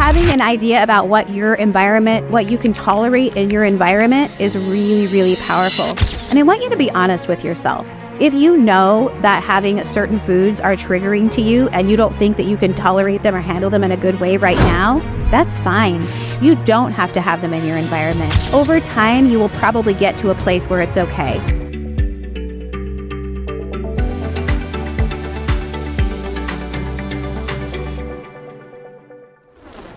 Having an idea about what your environment, what you can tolerate in your environment is really, really powerful. And I want you to be honest with yourself. If you know that having certain foods are triggering to you and you don't think that you can tolerate them or handle them in a good way right now, that's fine. You don't have to have them in your environment. Over time, you will probably get to a place where it's okay.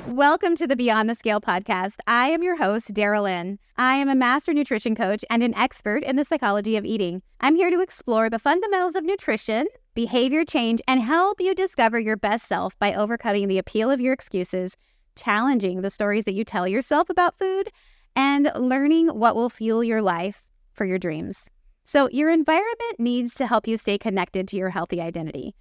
Welcome to the Beyond the Scale podcast. I am your host, Darrylynn. I am a master nutrition coach and an expert in the psychology of eating. I'm here to explore the fundamentals of nutrition, behavior change, and help you discover your best self by overcoming the appeal of your excuses, challenging the stories that you tell yourself about food, and learning what will fuel your life for your dreams. So your environment needs to help you stay connected to your healthy identity.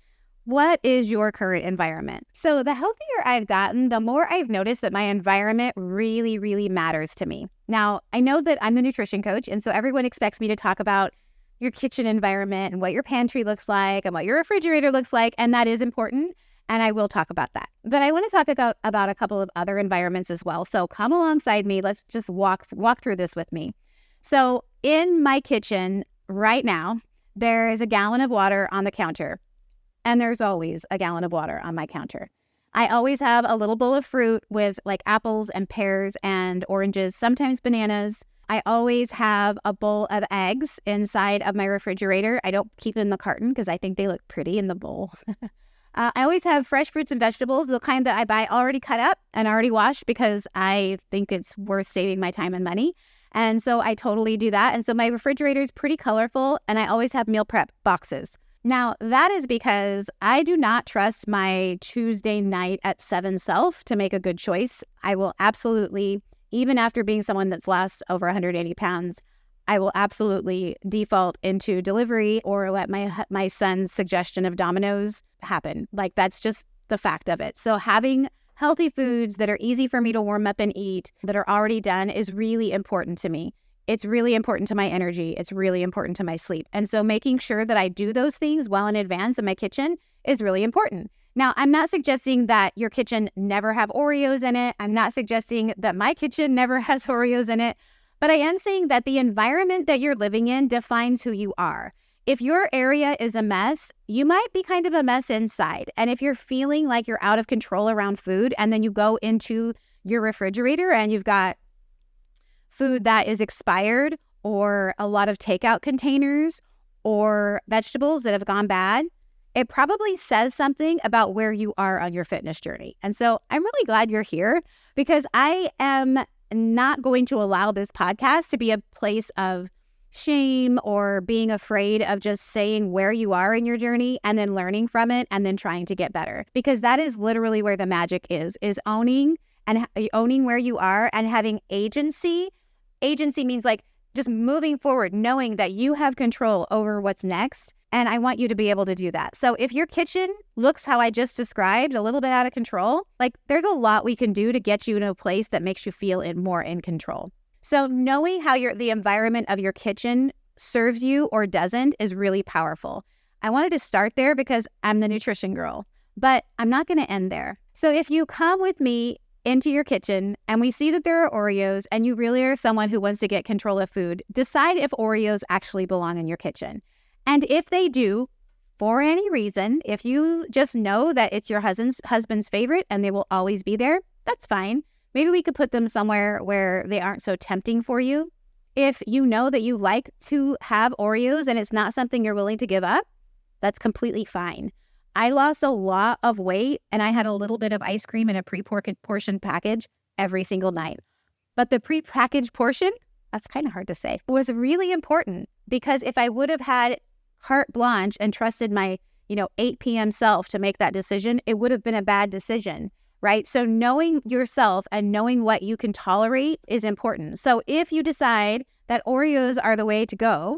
What is your current environment? So the healthier I've gotten, the more I've noticed that my environment really, really matters to me. Now, I know that I'm the nutrition coach, and so everyone expects me to talk about your kitchen environment and what your pantry looks like and what your refrigerator looks like, and that is important, and I will talk about that. But I want to talk about a couple of other environments as well. So come alongside me. Let's just walk through this with me. So in my kitchen right now, there is a gallon of water on the counter. And there's always a gallon of water on my counter. I always have a little bowl of fruit with like apples and pears and oranges, sometimes bananas. I always have a bowl of eggs inside of my refrigerator. I don't keep them in the carton because I think they look pretty in the bowl. I always have fresh fruits and vegetables, the kind that I buy already cut up and already washed because I think it's worth saving my time and money. And so I totally do that. And so my refrigerator is pretty colorful, and I always have meal prep boxes. Now, that is because I do not trust my Tuesday night at 7 self to make a good choice. I will absolutely, even after being someone that's lost over 180 pounds, I will absolutely default into delivery or let my son's suggestion of Domino's happen. Like, that's just the fact of it. So having healthy foods that are easy for me to warm up and eat, that are already done, is really important to me. It's really important to my energy. It's really important to my sleep. And so making sure that I do those things well in advance in my kitchen is really important. Now, I'm not suggesting that your kitchen never have Oreos in it. I'm not suggesting that my kitchen never has Oreos in it. But I am saying that the environment that you're living in defines who you are. If your area is a mess, you might be kind of a mess inside. And if you're feeling like you're out of control around food, and then you go into your refrigerator and you've got food that is expired, or a lot of takeout containers, or vegetables that have gone bad, it probably says something about where you are on your fitness journey. And so I'm really glad you're here, because I am not going to allow this podcast to be a place of shame or being afraid of just saying where you are in your journey and then learning from it and then trying to get better, because that is literally where the magic is owning where you are and having agency. Agency means like just moving forward, knowing that you have control over what's next. And I want you to be able to do that. So if your kitchen looks how I just described, a little bit out of control, like there's a lot we can do to get you in a place that makes you feel more in control. So knowing how the environment of your kitchen serves you or doesn't is really powerful. I wanted to start there because I'm the nutrition girl, but I'm not going to end there. So if you come with me into your kitchen and we see that there are Oreos and you really are someone who wants to get control of food, decide if Oreos actually belong in your kitchen. And if they do, for any reason, if you just know that it's your husband's favorite and they will always be there, that's fine. Maybe we could put them somewhere where they aren't so tempting for you. If you know that you like to have Oreos and it's not something you're willing to give up, that's completely fine. I lost a lot of weight and I had a little bit of ice cream in a pre-portioned package every single night. But the pre-packaged portion, that's kind of hard to say, was really important, because if I would have had carte blanche and trusted my, 8 p.m. self to make that decision, it would have been a bad decision, right? So knowing yourself and knowing what you can tolerate is important. So if you decide that Oreos are the way to go,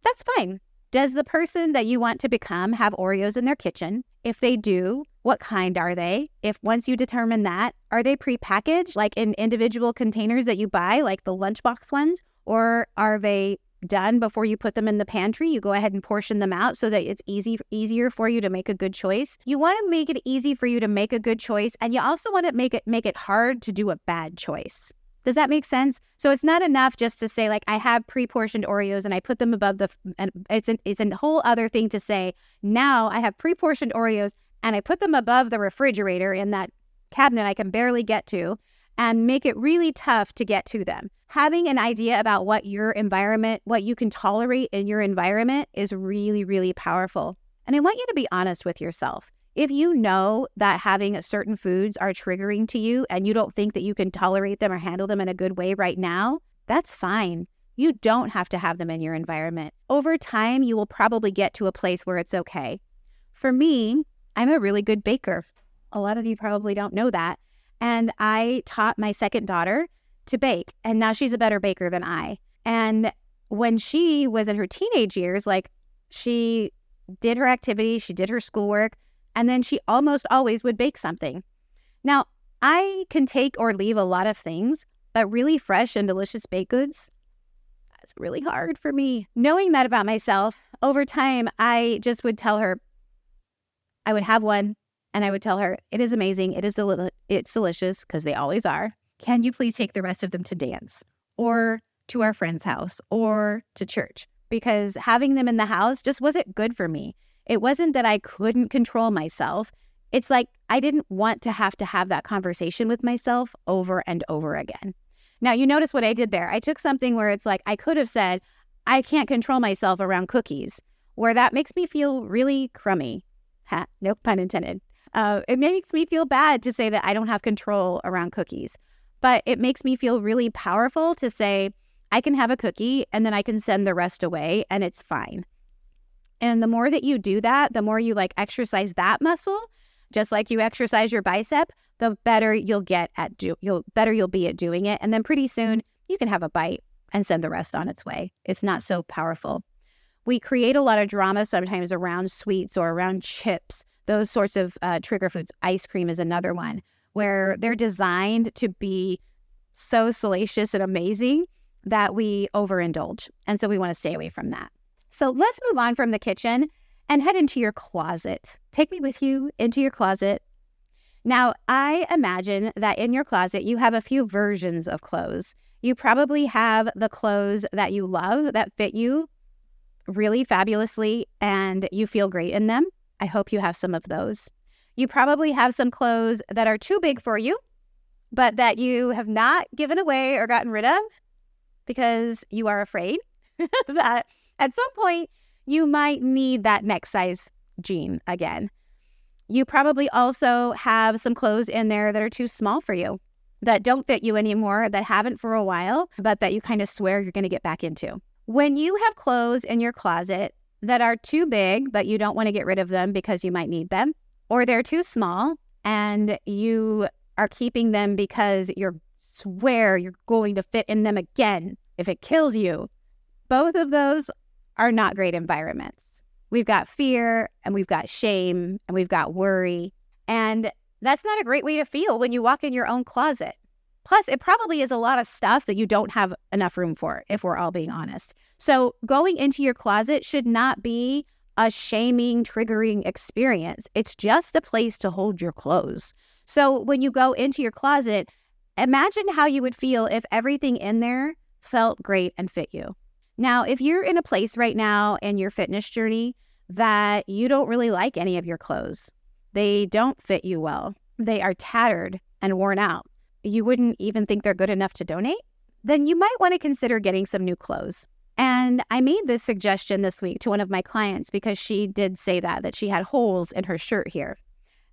that's fine. Does the person that you want to become have Oreos in their kitchen? If they do, what kind are they? If once you determine that, are they prepackaged, like in individual containers that you buy, like the lunchbox ones? Or are they done before you put them in the pantry. You go ahead and portion them out so that it's easier for you to make a good choice. You want to make it easy for you to make a good choice, and you also want to make it hard to do a bad choice. Does that make sense? So it's not enough just to say, like, I have pre-portioned Oreos and I put them above and it's a whole other thing to say, now I have pre-portioned Oreos and I put them above the refrigerator in that cabinet I can barely get to, and make it really tough to get to them. Having an idea about what your environment, what you can tolerate in your environment is really, really powerful. And I want you to be honest with yourself. If you know that having certain foods are triggering to you and you don't think that you can tolerate them or handle them in a good way right now, that's fine. You don't have to have them in your environment. Over time, you will probably get to a place where it's okay. For me, I'm a really good baker. A lot of you probably don't know that. And I taught my second daughter to bake, and now she's a better baker than I. And when she was in her teenage years, like, she did her activities, she did her schoolwork, and then she almost always would bake something. Now, I can take or leave a lot of things, but really fresh and delicious baked goods, that's really hard for me. Knowing that about myself, over time, I just would tell her, I would have one, and I would tell her, it is amazing, it's delicious, because they always are. Can you please take the rest of them to dance, or to our friend's house, or to church? Because having them in the house just wasn't good for me. It wasn't that I couldn't control myself. It's like I didn't want to have that conversation with myself over and over again. Now, you notice what I did there. I took something where it's like I could have said, I can't control myself around cookies, where that makes me feel really crummy. No pun intended. It makes me feel bad to say that I don't have control around cookies. But it makes me feel really powerful to say, I can have a cookie and then I can send the rest away and it's fine. And the more that you do that, the more you exercise that muscle, just like you exercise your bicep, the better you'll get at you'll be at doing it. And then pretty soon you can have a bite and send the rest on its way. It's not so powerful. We create a lot of drama sometimes around sweets or around chips, those sorts of trigger foods. Ice cream is another one where they're designed to be so salacious and amazing that we overindulge. And so we want to stay away from that. So let's move on from the kitchen and head into your closet. Take me with you into your closet. Now, I imagine that in your closet, you have a few versions of clothes. You probably have the clothes that you love that fit you really fabulously and you feel great in them. I hope you have some of those. You probably have some clothes that are too big for you, but that you have not given away or gotten rid of because you are afraid that at some point you might need that next size jean again. You probably also have some clothes in there that are too small for you, that don't fit you anymore, that haven't for a while, but that you kind of swear you're going to get back into. When you have clothes in your closet that are too big, but you don't want to get rid of them because you might need them, or they're too small and you are keeping them because you swear you're going to fit in them again if it kills you, both of those are not great environments. We've got fear and we've got shame and we've got worry. And that's not a great way to feel when you walk in your own closet. Plus, it probably is a lot of stuff that you don't have enough room for, if we're all being honest. So going into your closet should not be a shaming, triggering experience. It's just a place to hold your clothes. So when you go into your closet, imagine how you would feel if everything in there felt great and fit you. Now, if you're in a place right now in your fitness journey that you don't really like any of your clothes, they don't fit you well, they are tattered and worn out, you wouldn't even think they're good enough to donate, then you might want to consider getting some new clothes. And I made this suggestion this week to one of my clients because she did say that she had holes in her shirt here.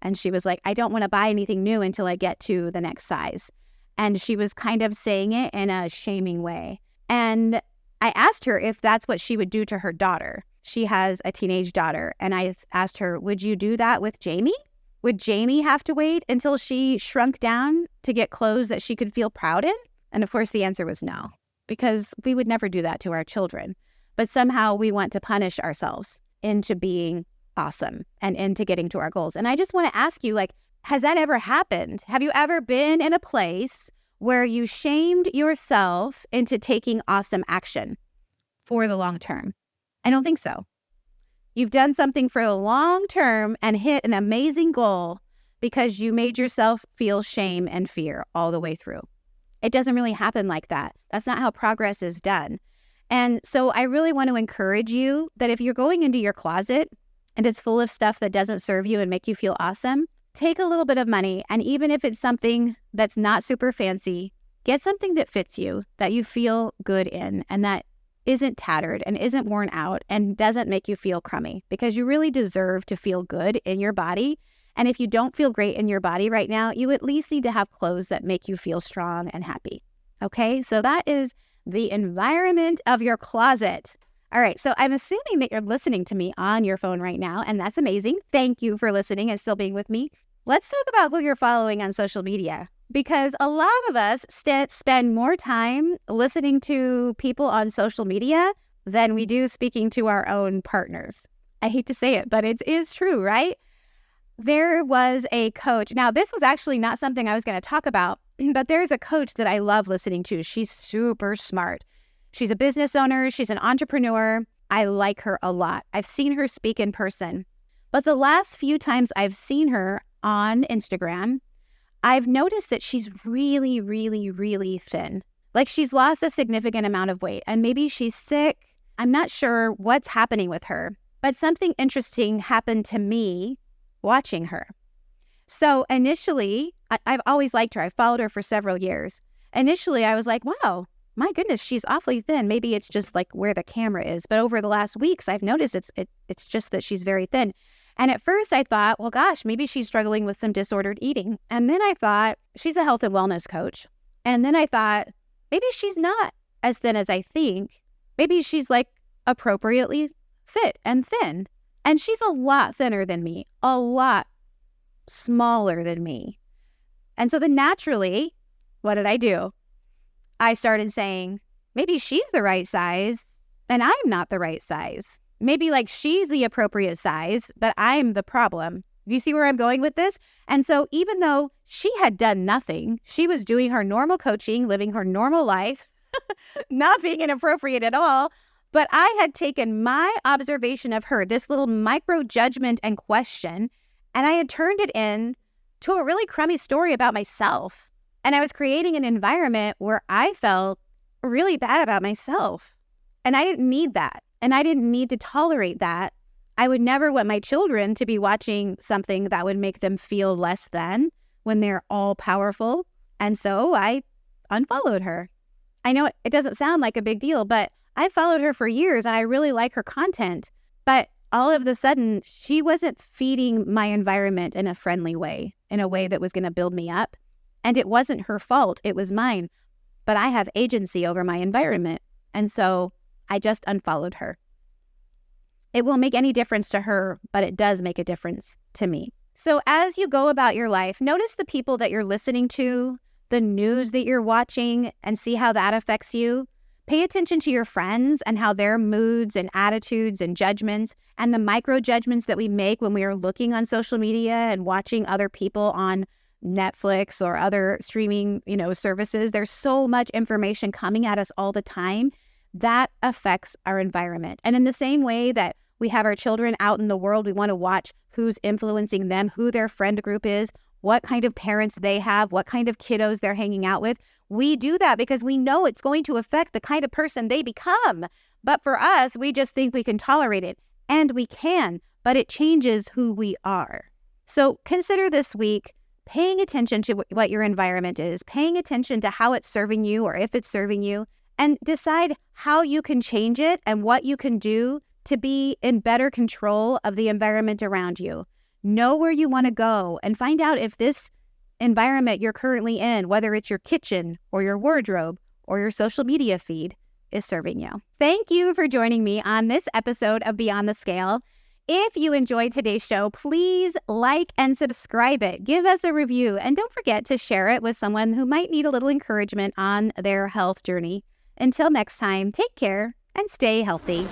And she was like, I don't want to buy anything new until I get to the next size. And she was kind of saying it in a shaming way. And I asked her if that's what she would do to her daughter. She has a teenage daughter. And I asked her, would you do that with Jamie? Would Jamie have to wait until she shrunk down to get clothes that she could feel proud in? And of course, the answer was no, because we would never do that to our children. But somehow we want to punish ourselves into being awesome and into getting to our goals. And I just want to ask you, has that ever happened? Have you ever been in a place where you shamed yourself into taking awesome action? for the long term? I don't think so. You've done something for the long term and hit an amazing goal because you made yourself feel shame and fear all the way through. It doesn't really happen like that. That's not how progress is done. And so I really want to encourage you that if you're going into your closet and it's full of stuff that doesn't serve you and make you feel awesome, take a little bit of money. And even if it's something that's not super fancy, get something that fits you, that you feel good in, and that isn't tattered and isn't worn out and doesn't make you feel crummy, because you really deserve to feel good in your body. And if you don't feel great in your body right now, you at least need to have clothes that make you feel strong and happy. Okay, so that is the environment of your closet. All right, so I'm assuming that you're listening to me on your phone right now, and that's amazing. Thank you for listening and still being with me. Let's talk about who you're following on social media, because a lot of us spend more time listening to people on social media than we do speaking to our own partners. I hate to say it, but it is true, right? There was a coach. Now, this was actually not something I was going to talk about, but there's a coach that I love listening to. She's super smart. She's a business owner. She's an entrepreneur. I like her a lot. I've seen her speak in person. But the last few times I've seen her on Instagram, I've noticed that she's really, really, really thin. Like, she's lost a significant amount of weight, and maybe she's sick. I'm not sure what's happening with her, but something interesting happened to me watching her. So initially, I've always liked her. I've followed her for several years. Initially, I was like, wow, my goodness, she's awfully thin. Maybe it's just like where the camera is. But over the last weeks, I've noticed it's just that she's very thin. And at first I thought, well, gosh, maybe she's struggling with some disordered eating. And then I thought, she's a health and wellness coach. And then I thought, maybe she's not as thin as I think. Maybe she's like appropriately fit and thin. And she's a lot thinner than me, a lot smaller than me. And so then naturally, what did I do? I started saying, maybe she's the right size and I'm not the right size. Maybe like she's the appropriate size, but I'm the problem. Do you see where I'm going with this? And so even though she had done nothing, she was doing her normal coaching, living her normal life, not being inappropriate at all. But I had taken my observation of her, this little micro judgment and question, and I had turned it in to a really crummy story about myself. And I was creating an environment where I felt really bad about myself. And I didn't need that. And I didn't need to tolerate that. I would never want my children to be watching something that would make them feel less than when they're all powerful. And so I unfollowed her. I know it doesn't sound like a big deal, but I followed her for years and I really like her content. But all of a sudden, she wasn't feeding my environment in a friendly way, in a way that was going to build me up. And it wasn't her fault. It was mine. But I have agency over my environment. And so I just unfollowed her. It won't make any difference to her, but it does make a difference to me. So as you go about your life, notice the people that you're listening to, the news that you're watching, and see how that affects you. Pay attention to your friends and how their moods and attitudes and judgments and the micro judgments that we make when we are looking on social media and watching other people on Netflix or other streaming, services. There's so much information coming at us all the time that affects our environment. And in the same way that we have our children out in the world, we want to watch who's influencing them, who their friend group is, what kind of parents they have, what kind of kiddos they're hanging out with. We do that because we know it's going to affect the kind of person they become. But for us, we just think we can tolerate it. And we can, but it changes who we are. So consider this week paying attention to what your environment is, paying attention to how it's serving you or if it's serving you, and decide how you can change it and what you can do to be in better control of the environment around you. Know where you want to go and find out if this environment you're currently in, whether it's your kitchen or your wardrobe or your social media feed, is serving you. Thank you for joining me on this episode of Beyond the Scale. If you enjoyed today's show, please like and subscribe it. Give us a review and don't forget to share it with someone who might need a little encouragement on their health journey. Until next time, take care and stay healthy.